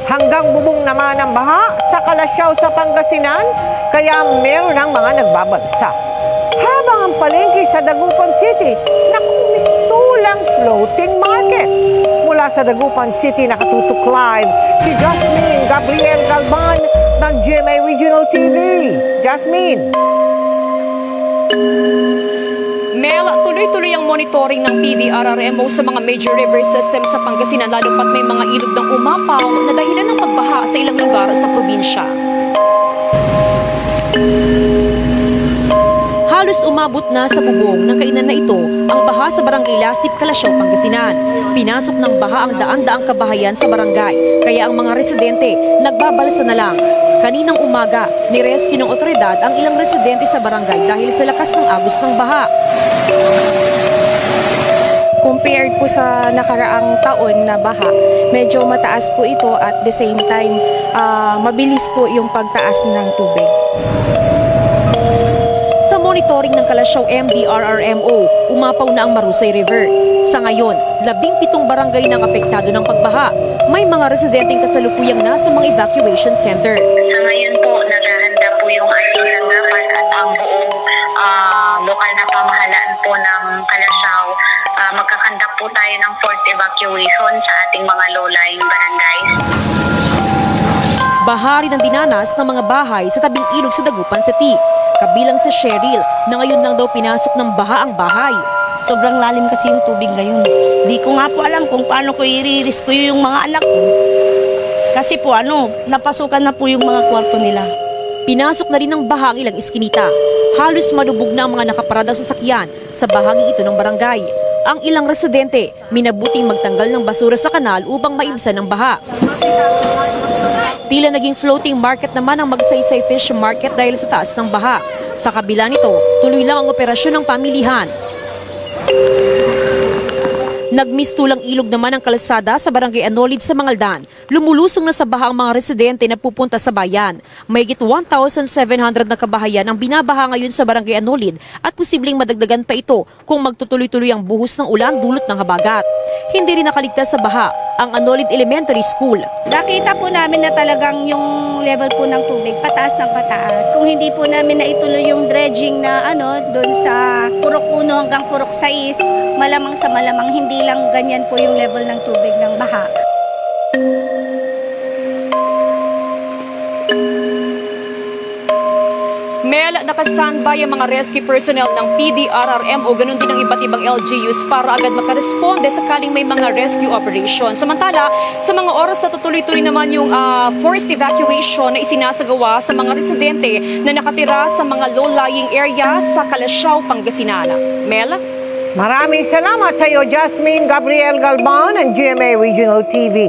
Hanggang bubong naman ang baha sa Kalasyaw sa Pangasinan, kaya meron ng mga nagbabalsa. Habang ang palengke sa Dagupan City, nakumistulang floating market. Mula sa Dagupan City, nakatutok live si Jasmine Gabriel Galban ng GMA Regional TV. Jasmine. Mel, tuloy-tuloy ang monitoring ng PDRRMO sa mga major river system sa Pangasinan, lalo pat may mga ilog ng umapaw na dahilan ng pagbaha sa ilang lugar sa probinsya. Halos umabot na sa bubong ng kainan na ito ang baha sa Barangay Lasip, Kalasyaw, Pangasinan. Pinasok ng baha ang daan-daang kabahayan sa barangay, kaya ang mga residente nagbabalsa na lang. Kaninang umaga, nirescue ng otoridad ang ilang residente sa barangay dahil sa lakas ng agos ng baha. Compared po sa nakaraang taon na baha, medyo mataas po ito at the same time, mabilis po yung pagtaas ng tubig. Sa monitoring ng Kalasyaw MDRRMO, umapaw na ang Marusay River. Sa ngayon, 17 barangay ng apektado ng pagbaha. May mga residenteng kasalukuyang nasa mga evacuation center. Sa ngayon po, naghahanda po yung ating tanggapan at ang buong lokal na pamahalaan po ng Kalasyaw. Magkakandak po tayo ng forced evacuation sa ating mga low-lying barangays. Baha rin ang dinanas ng mga bahay sa tabing ilog sa Dagupan City. Kabilang sa Cheryl na ngayon lang daw pinasok ng baha ang bahay. Sobrang lalim kasi yung tubig ngayon. Di ko nga po alam kung paano ko i-rescue yung mga anak ko. Kasi po napasukan na po yung mga kwarto nila. Pinasok na rin ng baha ang ilang iskinita. Halos malubog na ang mga nakaparadang sasakyan sa bahaging ito ng barangay. Ang ilang residente, minabuting magtanggal ng basura sa kanal upang maibsan ang baha. Tila naging floating market naman ang Magsaysay Fish Market dahil sa taas ng baha. Sa kabila nito, tuloy lang ang operasyon ng pamilihan. Nagmistulang ilog naman ang kalsada sa Barangay Anolid sa Mangaldan. Lumulusong na sa baha ang mga residente na pupunta sa bayan. Mahigit 1,700 na kabahayan ang binabaha ngayon sa Barangay Anolid at posibleng madagdagan pa ito kung magtutuloy-tuloy ang buhos ng ulan dulot ng habagat. Hindi rin nakaligtas sa baha ang Anolid Elementary School. Nakita po namin na talagang yung level po ng tubig pataas ng pataas. Kung hindi po namin na ituloy yung dredging na doon sa Purok 1 hanggang Purok 6, malamang sa malamang hindi lang ganyan po yung level ng tubig ng baha. Mel, nakastandby ang mga rescue personnel ng PDRRMO, ganun din ang iba't ibang LGUs para agad makaresponde sakaling may mga rescue operation. Samantala, sa mga oras na tutuloy-tuloy naman yung forced evacuation na isinasagawa sa mga residente na nakatira sa mga low-lying area sa Kalasyaw, Pangasinan. Mel? Maraming salamat sa iyo, Jasmine Gabriel Galban ng GMA Regional TV.